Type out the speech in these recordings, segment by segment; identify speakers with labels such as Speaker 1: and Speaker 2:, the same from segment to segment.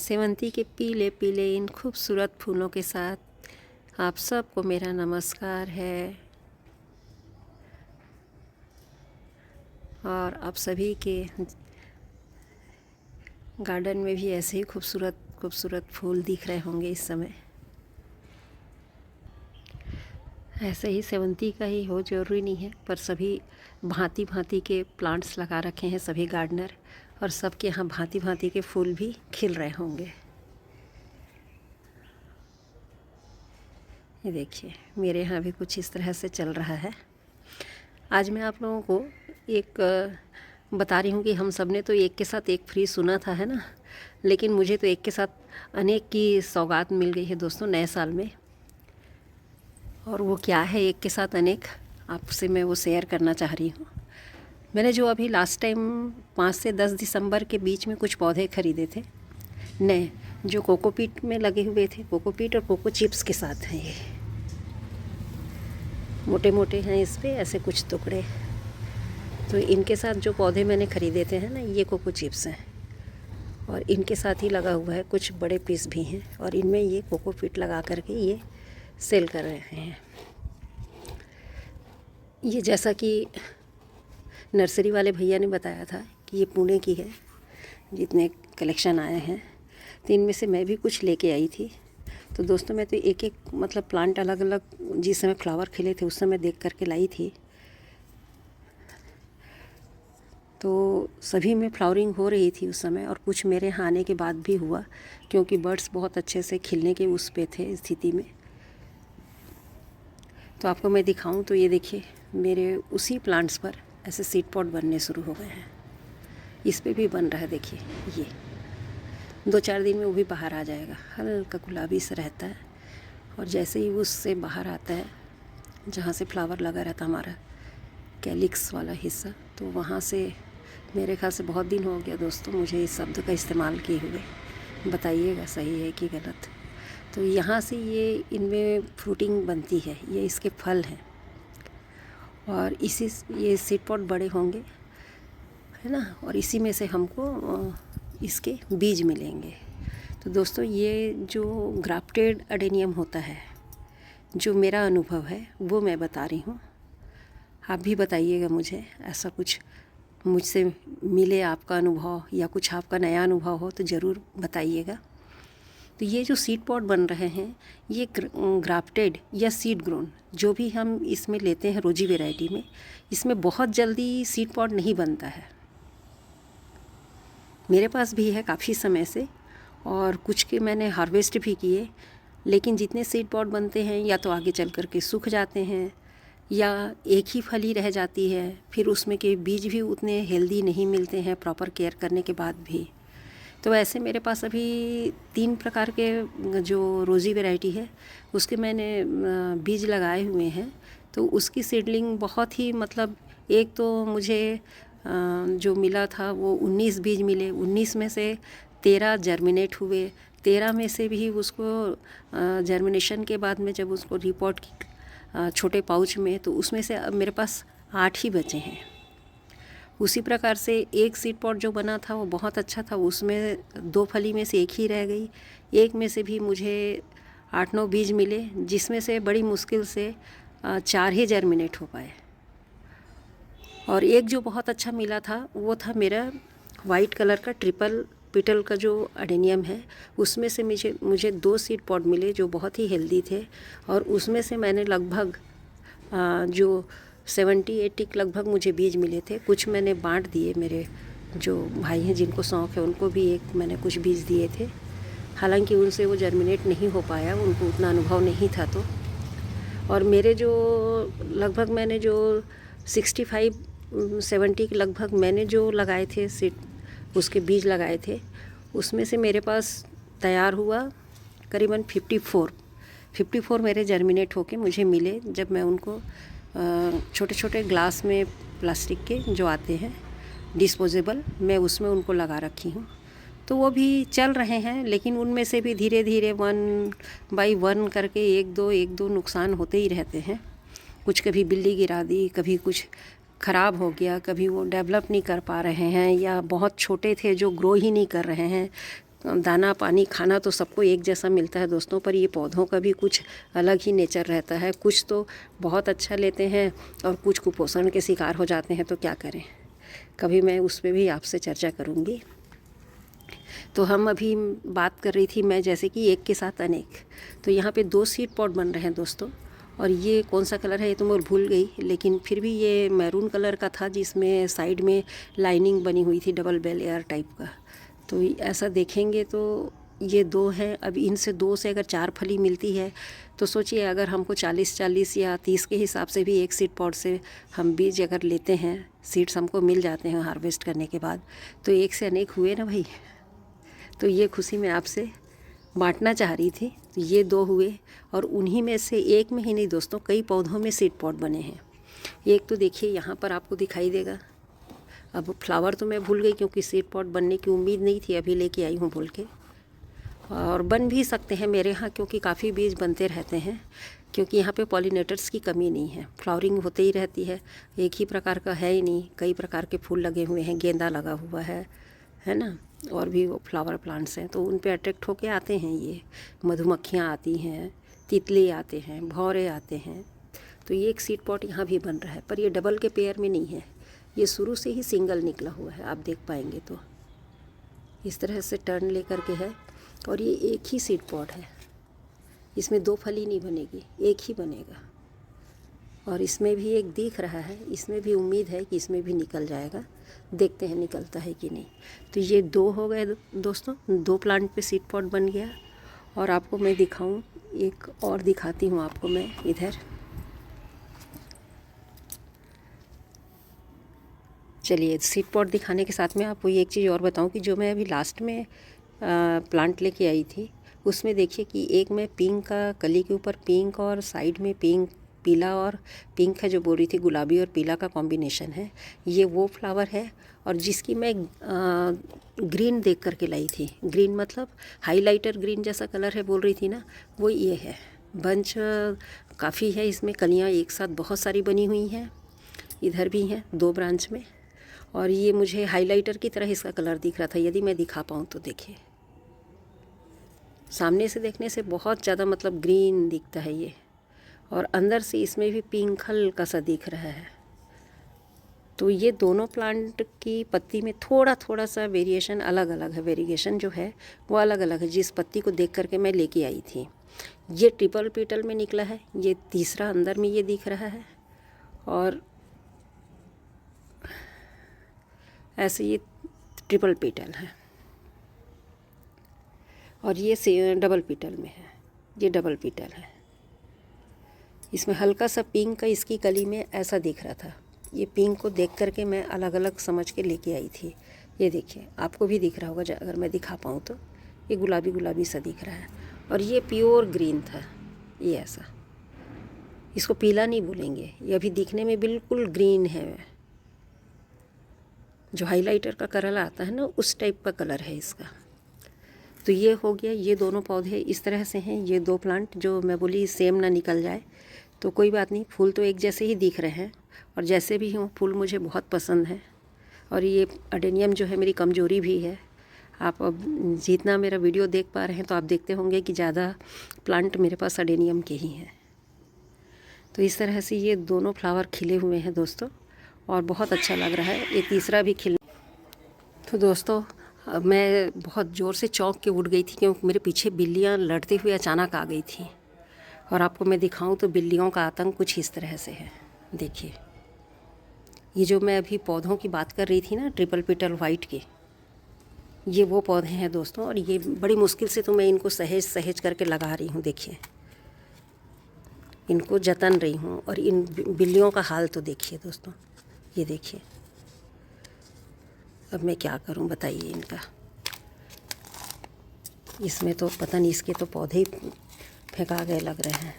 Speaker 1: सेवंती के पीले पीले इन खूबसूरत फूलों के साथ आप सबको मेरा नमस्कार है। और आप सभी के गार्डन में भी ऐसे ही खूबसूरत खूबसूरत फूल दिख रहे होंगे इस समय। ऐसे ही सेवंती का ही हो ज़रूरी नहीं है, पर सभी भांति भांति के प्लांट्स लगा रखे हैं सभी गार्डनर, और सबके यहाँ भांति भांति के फूल भी खिल रहे होंगे। ये देखिए मेरे यहाँ भी कुछ इस तरह से चल रहा है। आज मैं आप लोगों को एक बता रही हूँ कि हम सब ने तो एक के साथ एक फ्री सुना था, है ना, लेकिन मुझे तो एक के साथ अनेक की सौगात मिल गई है दोस्तों नए साल में। और वो क्या है एक के साथ अनेक, आपसे मैं वो शेयर करना चाह रही हूँ। मैंने जो अभी लास्ट टाइम 5 से 10 दिसंबर के बीच में कुछ पौधे ख़रीदे थे नए, जो कोकोपीट में लगे हुए थे। कोकोपीट और कोको चिप्स के साथ हैं, ये मोटे मोटे हैं इस पे ऐसे कुछ टुकड़े। तो इनके साथ जो पौधे मैंने ख़रीदे थे हैं ना, ये कोको चिप्स हैं, और इनके साथ ही लगा हुआ है कुछ बड़े पीस भी हैं, और इनमें ये कोकोपीट लगा करके ये सेल कर रहे हैं। ये जैसा कि नर्सरी वाले भैया ने बताया था कि ये पुणे की है, जितने कलेक्शन आए हैं, तो इनमें से मैं भी कुछ लेके आई थी। तो दोस्तों मैं तो एक एक मतलब प्लांट अलग अलग जिस समय फ्लावर खिले थे उस समय देख करके लाई थी। तो सभी में फ्लावरिंग हो रही थी उस समय, और कुछ मेरे यहाँ आने के बाद भी हुआ, क्योंकि बर्ड्स बहुत अच्छे से खिलने के उस पे थे स्थिति में। तो आपको मैं दिखाऊं तो ये देखिए मेरे उसी प्लांट्स पर ऐसे सीड पॉट बनने शुरू हो गए हैं। इस पे भी बन रहा है, देखिए ये 2-4 दिन में वो भी बाहर आ जाएगा। हल्का गुलाबी सा रहता है, और जैसे ही उससे बाहर आता है, जहाँ से फ्लावर लगा रहता हमारा कैलिक्स वाला हिस्सा, तो वहाँ से मेरे ख्याल से बहुत दिन हो गया दोस्तों मुझे इस शब्द का इस्तेमाल किए हुए, बताइएगा सही है कि गलत। तो यहाँ से ये इनमें फ्रूटिंग बनती है, ये इसके फल हैं, और इसी ये सीड पॉट बड़े होंगे, है ना, और इसी में से हमको इसके बीज मिलेंगे। तो दोस्तों ये जो ग्राफ्टेड अडेनियम होता है, जो मेरा अनुभव है वो मैं बता रही हूँ। आप भी बताइएगा मुझे, ऐसा कुछ मुझसे मिले आपका अनुभव या कुछ आपका नया अनुभव हो तो ज़रूर बताइएगा। तो ये जो सीड पॉट बन रहे हैं, ये ग्राफ्टेड या सीड ग्रोन जो भी हम इसमें लेते हैं रोजी वैरायटी में, इसमें बहुत जल्दी सीड पॉट नहीं बनता है। मेरे पास भी है काफ़ी समय से, और कुछ के मैंने हार्वेस्ट भी किए, लेकिन जितने सीड पॉट बनते हैं या तो आगे चल कर के सूख जाते हैं, या एक ही फली रह जाती है, फिर उसमें के बीज भी उतने हेल्दी नहीं मिलते हैं प्रॉपर केयर करने के बाद भी। तो ऐसे मेरे पास अभी 3 प्रकार के जो रोज़ी वैरायटी है उसके मैंने बीज लगाए हुए हैं। तो उसकी सीडलिंग बहुत ही मतलब, एक तो मुझे जो मिला था वो 19 बीज मिले, 19 में से 13 जर्मिनेट हुए। 13 में से भी उसको जर्मिनेशन के बाद में जब उसको रिपोर्ट की छोटे पाउच में, तो उसमें से अब मेरे पास 8 ही बचे हैं। उसी प्रकार से एक सीड पॉट जो बना था वो बहुत अच्छा था, उसमें 2 फली में से 1 ही रह गई। एक में से भी मुझे 8-9 बीज मिले, जिसमें से बड़ी मुश्किल से 4 ही जर्मिनेट हो पाए। और एक जो बहुत अच्छा मिला था वो था मेरा वाइट कलर का ट्रिपल पिटल का जो अडेनियम है, उसमें से मुझे 2 सीड पॉट मिले जो बहुत ही हेल्दी थे, और उसमें से मैंने लगभग जो 70-80 लगभग मुझे बीज मिले थे। कुछ मैंने बांट दिए, मेरे जो भाई हैं जिनको शौक़ है उनको भी एक मैंने कुछ बीज दिए थे, हालांकि उनसे वो जर्मिनेट नहीं हो पाया, उनको उतना अनुभव नहीं था। तो और मेरे जो लगभग मैंने जो 65-70 के लगभग मैंने जो लगाए थे सीड, उसके बीज लगाए थे, उसमें से मेरे पास तैयार हुआ करीबन 54 मेरे जर्मिनेट होके मुझे मिले, जब मैं उनको छोटे छोटे ग्लास में प्लास्टिक के जो आते हैं डिस्पोजेबल, मैं उसमें उनको लगा रखी हूँ। तो वो भी चल रहे हैं, लेकिन उनमें से भी धीरे धीरे 1 बाई 1 करके एक दो नुकसान होते ही रहते हैं। कुछ कभी बिल्ली गिरा दी, कभी कुछ ख़राब हो गया, कभी वो डेवलप नहीं कर पा रहे हैं, या बहुत छोटे थे जो ग्रो ही नहीं कर रहे हैं, दाना पानी खाना तो सबको एक जैसा मिलता है दोस्तों, पर ये पौधों का भी कुछ अलग ही नेचर रहता है। कुछ तो बहुत अच्छा लेते हैं और कुछ कुपोषण के शिकार हो जाते हैं, तो क्या करें। कभी मैं उस पर भी आपसे चर्चा करूँगी। तो हम अभी बात कर रही थी मैं, जैसे कि एक के साथ अनेक, तो यहाँ पे 2 सीड पॉट बन रहे हैं दोस्तों। और ये कौन सा कलर है ये तो मैं भूल गई, लेकिन फिर भी ये मैरून कलर का था, जिसमें साइड में लाइनिंग बनी हुई थी डबल बेल एयर टाइप का। तो ऐसा देखेंगे तो ये 2 हैं। अब इनसे 2 से अगर 4 फली मिलती है तो सोचिए, अगर हमको 40-40 या 30 के हिसाब से भी एक सीड पॉट से हम बीज अगर लेते हैं, सीड्स हमको मिल जाते हैं हार्वेस्ट करने के बाद, तो एक से अनेक हुए ना भाई। तो ये खुशी मैं आपसे बांटना चाह रही थी। तो ये 2 हुए, और उन्हीं में से एक में ही नहीं दोस्तों, कई पौधों में सीड पॉट बने हैं। एक तो देखिए यहाँ पर आपको दिखाई देगा। अब फ्लावर तो मैं भूल गई, क्योंकि सीड पॉट बनने की उम्मीद नहीं थी, अभी लेके आई हूँ भूल के। और बन भी सकते हैं मेरे यहाँ, क्योंकि काफ़ी बीज बनते रहते हैं, क्योंकि यहाँ पे पॉलिनेटर्स की कमी नहीं है। फ्लावरिंग होते ही रहती है, एक ही प्रकार का है ही नहीं, कई प्रकार के फूल लगे हुए हैं, गेंदा लगा हुआ है ना, और भी वो फ्लावर प्लांट्स हैं, तो उन पे अट्रैक्ट होके आते हैं। ये मधुमक्खियाँ आती हैं, तितली आते हैं, भौरे आते हैं। तो ये एक सीड पॉट यहाँ भी बन रहा है, पर ये डबल के पेयर में नहीं है, ये शुरू से ही सिंगल निकला हुआ है। आप देख पाएंगे तो इस तरह से टर्न लेकर के है, और ये एक ही सीड पॉट है, इसमें 2 फली नहीं बनेगी, एक ही बनेगा। और इसमें भी एक दिख रहा है, इसमें भी उम्मीद है कि इसमें भी निकल जाएगा, देखते हैं निकलता है कि नहीं। तो ये 2 हो गए दोस्तों, 2 प्लांट पे सीड पॉट बन गया। और आपको मैं दिखाऊं, एक और दिखाती हूँ आपको मैं इधर। चलिए, सीड पॉट दिखाने के साथ में आपको ये एक चीज़ और बताऊं कि जो मैं अभी लास्ट में प्लांट लेके आई थी, उसमें देखिए कि एक में पिंक का, कली के ऊपर पिंक और साइड में पिंक, पीला और पिंक है, जो बोल रही थी गुलाबी और पीला का कॉम्बिनेशन है। ये वो फ्लावर है, और जिसकी मैं ग्रीन देख करके लाई थी। ग्रीन मतलब हाइलाइटर ग्रीन जैसा कलर है बोल रही थी ना, वो ये है। बंच काफ़ी है, इसमें कलियाँ एक साथ बहुत सारी बनी हुई हैं, इधर भी हैं 2 ब्रांच में। और ये मुझे हाइलाइटर की तरह इसका कलर दिख रहा था, यदि मैं दिखा पाऊँ तो। देखिए, सामने से देखने से बहुत ज़्यादा मतलब ग्रीन दिखता है ये, और अंदर से इसमें भी पिंक हल्का सा दिख रहा है। तो ये दोनों प्लांट की पत्ती में थोड़ा थोड़ा सा वेरिएशन अलग अलग है, वेरिएशन जो है वो अलग अलग है, जिस पत्ती को देख करके मैं लेके आई थी। ये ट्रिपल पेटल में निकला है, ये तीसरा अंदर में ये दिख रहा है, और ऐसे ये ट्रिपल पेटल है, और ये डबल पेटल में है, ये डबल पेटल है। इसमें हल्का सा पिंक का इसकी कली में ऐसा दिख रहा था। ये पिंक को देख करके मैं अलग अलग समझ के लेके आई थी। ये देखिए, आपको भी दिख रहा होगा अगर मैं दिखा पाऊँ तो। ये गुलाबी गुलाबी सा दिख रहा है, और ये प्योर ग्रीन था, ये ऐसा। इसको पीला नहीं बोलेंगे, ये अभी दिखने में बिल्कुल ग्रीन है, जो हाइलाइटर का कलर आता है ना, उस टाइप का कलर है इसका। तो ये हो गया, ये दोनों पौधे इस तरह से हैं। ये 2 प्लांट जो मैं बोली सेम ना निकल जाए तो कोई बात नहीं, फूल तो एक जैसे ही दिख रहे हैं, और जैसे भी हों फूल मुझे बहुत पसंद है। और ये अडेनियम जो है मेरी कमज़ोरी भी है। आप अब जितना मेरा वीडियो देख पा रहे हैं तो आप देखते होंगे कि ज़्यादा प्लांट मेरे पास अडेनियम के ही हैं। तो इस तरह से ये दोनों फ्लावर खिले हुए हैं दोस्तों, और बहुत अच्छा लग रहा है। ये तीसरा भी खिल। तो दोस्तों, मैं बहुत ज़ोर से चौंक के उठ गई थी, क्योंकि मेरे पीछे बिल्लियाँ लड़ते हुए अचानक आ गई थी। और आपको मैं दिखाऊं तो बिल्लियों का आतंक कुछ इस तरह से है। देखिए, ये जो मैं अभी पौधों की बात कर रही थी ना, ट्रिपल पेटल वाइट के, ये वो पौधे हैं दोस्तों। और ये बड़ी मुश्किल से तो मैं इनको सहेज सहेज करके लगा रही हूँ। देखिए, इनको जतन रही हूँ। और इन बिल्लियों का हाल तो देखिए दोस्तों, ये देखिए। अब मैं क्या करूं बताइए इनका। इसमें तो पता नहीं, इसके तो पौधे ही फेंका गए लग रहे हैं।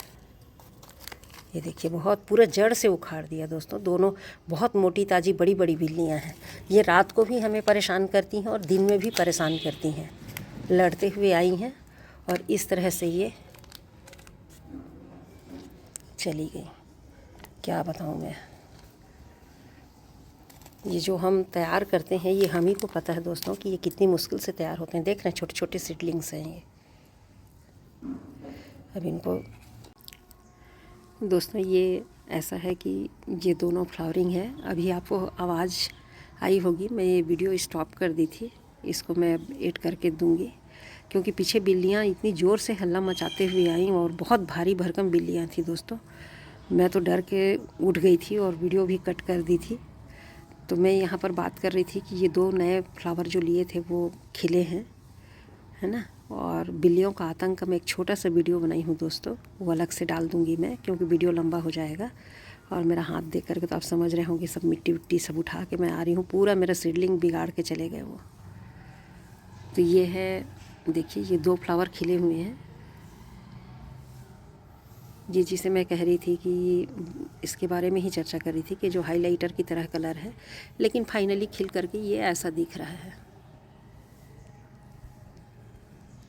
Speaker 1: ये देखिए, बहुत पूरा जड़ से उखाड़ दिया दोस्तों। दोनों बहुत मोटी ताज़ी बड़ी बड़ी बिल्लियां हैं। ये रात को भी हमें परेशान करती हैं और दिन में भी परेशान करती हैं। लड़ते हुए आई हैं और इस तरह से ये चली गई। क्या बताऊं मैं। ये जो हम तैयार करते हैं ये हम ही को पता है दोस्तों कि ये कितनी मुश्किल से तैयार होते हैं। देख रहे हैं छोटे छोटे सीडलिंग्स हैं ये। अब इनको दोस्तों ये ऐसा है कि ये दोनों फ्लावरिंग है। अभी आपको आवाज़ आई होगी, मैं ये वीडियो स्टॉप कर दी थी, इसको मैं एड करके दूंगी क्योंकि पीछे बिल्लियाँ इतनी ज़ोर से हल्ला मचाते हुए आई और बहुत भारी भरकम बिल्लियाँ थी दोस्तों। मैं तो डर के उठ गई थी और वीडियो भी कट कर दी थी। तो मैं यहाँ पर बात कर रही थी कि ये 2 नए फ्लावर जो लिए थे वो खिले हैं, है ना। और बिल्लियों का आतंक का मैं एक छोटा सा वीडियो बनाई हूँ दोस्तों, वो अलग से डाल दूँगी मैं क्योंकि वीडियो लंबा हो जाएगा। और मेरा हाथ देख करके तो आप समझ रहे होंगे सब मिट्टी विट्टी सब उठा के मैं आ रही हूँ, पूरा मेरा सीडलिंग बिगाड़ के चले गए वो। तो ये है, देखिए ये 2 फ्लावर खिले हुए हैं। ये जिसे मैं कह रही थी कि इसके बारे में ही चर्चा कर रही थी कि जो हाइलाइटर की तरह कलर है, लेकिन फाइनली खिल करके ये ऐसा दिख रहा है।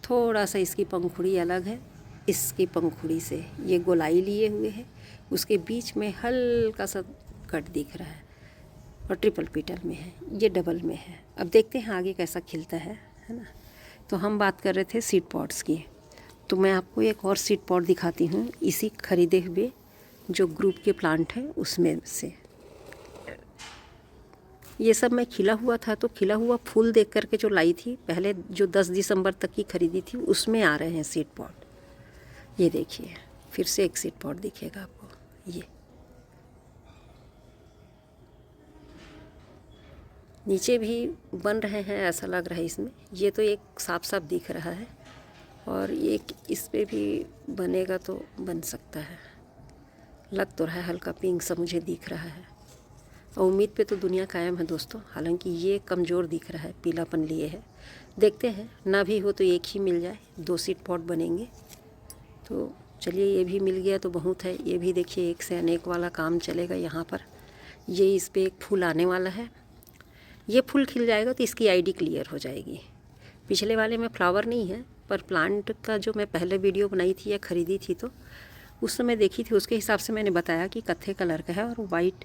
Speaker 1: थोड़ा सा इसकी पंखुड़ी अलग है इसकी पंखुड़ी से, ये गोलाई लिए हुए है, उसके बीच में हल्का सा कट दिख रहा है और ट्रिपल पेटल में है, ये डबल में है। अब देखते हैं आगे कैसा खिलता है ना। तो हम बात कर रहे थे सीड पॉट्स की, तो मैं आपको एक और सीड पॉट दिखाती हूँ इसी खरीदे हुए जो ग्रुप के प्लांट हैं उसमें से। ये सब मैं खिला हुआ था तो खिला हुआ फूल देख करके जो लाई थी पहले, जो 10 दिसंबर तक की खरीदी थी, उसमें आ रहे हैं सीड पॉट। ये देखिए फिर से एक सीड पॉट दिखेगा आपको, ये नीचे भी बन रहे हैं ऐसा लग रहा है इसमें। ये तो एक साफ साफ दिख रहा है और एक इस पे भी बनेगा तो बन सकता है, लग तो रहा है हल्का पिंक सा मुझे दिख रहा है। और उम्मीद पे तो दुनिया कायम है दोस्तों, हालांकि ये कमज़ोर दिख रहा है, पीलापन लिए है। देखते हैं ना भी हो तो एक ही मिल जाए, 2 सीड पॉट बनेंगे। तो चलिए ये भी मिल गया तो बहुत है। ये भी देखिए एक से अनेक वाला काम चलेगा यहाँ पर। ये इस पर एक फूल आने वाला है, ये फूल खिल जाएगा तो इसकी आईडी क्लियर हो जाएगी। पिछले वाले में फ्लावर नहीं है, पर प्लांट का जो मैं पहले वीडियो बनाई थी या ख़रीदी थी तो उस समय देखी थी, उसके हिसाब से मैंने बताया कि कत्थे कलर का है और वाइट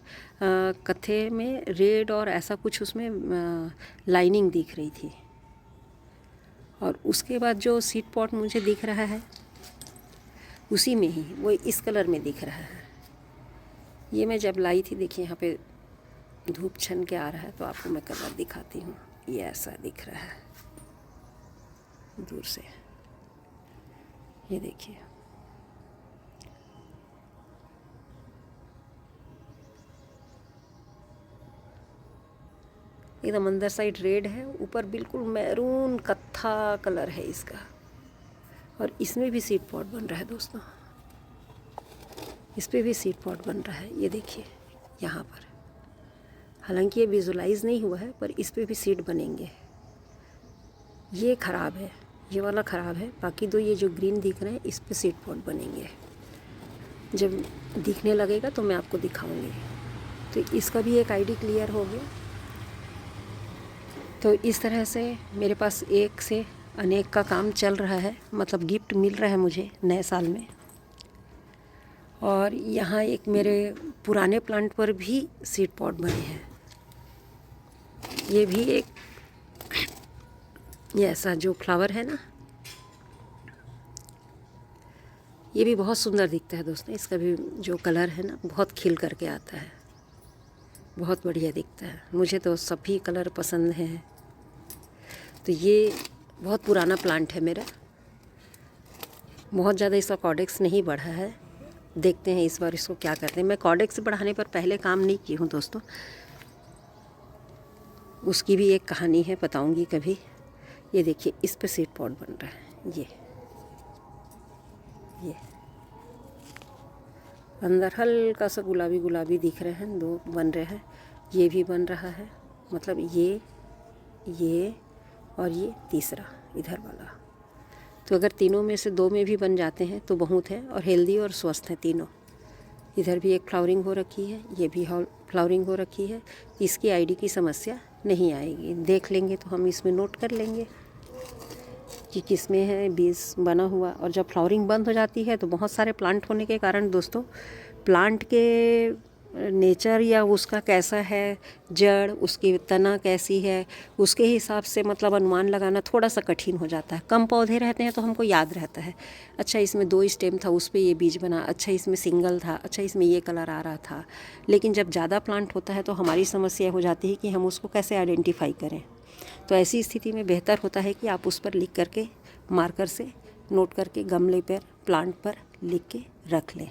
Speaker 1: कत्थे में रेड और ऐसा कुछ उसमें लाइनिंग दिख रही थी। और उसके बाद जो सीड पॉट मुझे दिख रहा है उसी में ही वो इस कलर में दिख रहा है। ये मैं जब लाई थी, देखिए यहाँ पे धूप छन के आ रहा है तो आपको मैं कलर दिखाती हूँ। ये ऐसा दिख रहा है दूर से, ये देखिए। एकदम अंदर साइड रेड है, ऊपर बिल्कुल मैरून कत्था कलर है इसका। और इसमें भी सीड पॉट बन रहा है दोस्तों, इस पे भी सीड पॉट बन रहा है, ये देखिए यहाँ पर। हालांकि ये विजुलाइज नहीं हुआ है पर इस पे भी सीड बनेंगे। ये ख़राब है, ये वाला ख़राब है, बाकी 2 ये जो ग्रीन दिख रहे हैं इस पे सीड पॉट बनेंगे। जब दिखने लगेगा तो मैं आपको दिखाऊंगी। तो इसका भी एक आईडी क्लियर हो गया। तो इस तरह से मेरे पास एक से अनेक का काम चल रहा है, मतलब गिफ्ट मिल रहा है मुझे नए साल में। और यहाँ एक मेरे पुराने प्लांट पर भी सीड पॉट बने हैं। ये भी एक ये ऐसा जो फ्लावर है ना, ये भी बहुत सुंदर दिखता है दोस्तों। इसका भी जो कलर है ना बहुत खिल करके आता है, बहुत बढ़िया दिखता है। मुझे तो सभी कलर पसंद हैं। तो ये बहुत पुराना प्लांट है मेरा, बहुत ज़्यादा इसका कॉडेक्स नहीं बढ़ा है। देखते हैं इस बार इसको क्या करते हैं। मैं कॉडेक्स बढ़ाने पर पहले काम नहीं की हूँ दोस्तों, उसकी भी एक कहानी है, बताऊँगी कभी। ये देखिए इस पे सीड पॉट बन रहा है, ये अंदर हल्का सा गुलाबी गुलाबी दिख रहे हैं, 2 बन रहे हैं। ये भी बन रहा है, मतलब ये और ये तीसरा इधर वाला। तो अगर तीनों में से 2 में भी बन जाते हैं तो बहुत है, और हेल्दी और स्वस्थ हैं तीनों। इधर भी एक फ्लावरिंग हो रखी है, ये भी फ्लावरिंग हो रखी है। इसकी आईडी की समस्या नहीं आएगी, देख लेंगे तो हम इसमें नोट कर लेंगे कि किस में है बीज बना हुआ। और जब फ्लावरिंग बंद हो जाती है तो बहुत सारे प्लांट होने के कारण दोस्तों प्लांट के नेचर या उसका कैसा है, जड़ उसकी तना कैसी है, उसके हिसाब से मतलब अनुमान लगाना थोड़ा सा कठिन हो जाता है। कम पौधे रहते हैं तो हमको याद रहता है, अच्छा इसमें 2 स्टेम था, उस पे ये बीज बना, अच्छा इसमें सिंगल था, अच्छा इसमें ये कलर आ रहा था। लेकिन जब ज़्यादा प्लांट होता है तो हमारी समस्या हो जाती है कि हम उसको कैसे आइडेंटिफाई करें। तो ऐसी स्थिति में बेहतर होता है कि आप उस पर लिख करके मार्कर से नोट करके गमले पर, प्लांट पर लिख के रख लें।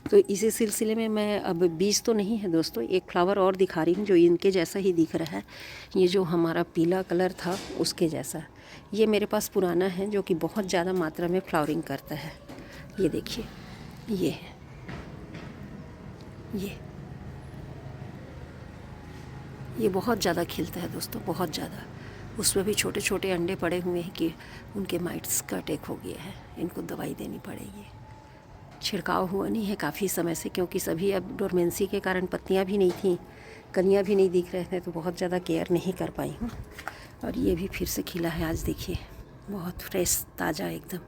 Speaker 1: तो इसी सिलसिले में मैं अब बीज तो नहीं है दोस्तों, एक फ्लावर और दिखा रही हूँ जो इनके जैसा ही दिख रहा है। ये जो हमारा पीला कलर था उसके जैसा, ये मेरे पास पुराना है जो कि बहुत ज़्यादा मात्रा में फ्लावरिंग करता है। ये देखिए, ये है, ये बहुत ज़्यादा खिलता है दोस्तों, बहुत ज़्यादा। उसमें भी छोटे छोटे अंडे पड़े हुए हैं कि उनके माइट्स का अटैक हो गया है, इनको दवाई देनी पड़ेगी। छिड़काव हुआ नहीं है काफ़ी समय से, क्योंकि सभी अब डोरमेंसी के कारण पत्तियां भी नहीं थीं, कलियां भी नहीं दिख रहे थे, तो बहुत ज़्यादा केयर नहीं कर पाई हूँ। और ये भी फिर से खिला है आज, देखिए बहुत फ्रेश ताज़ा एकदम।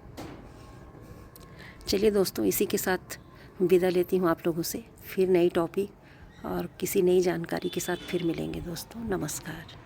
Speaker 1: चलिए दोस्तों, इसी के साथ विदा लेती हूँ आप लोगों से। फिर नई टॉपिक और किसी नई जानकारी के साथ फिर मिलेंगे दोस्तों। नमस्कार।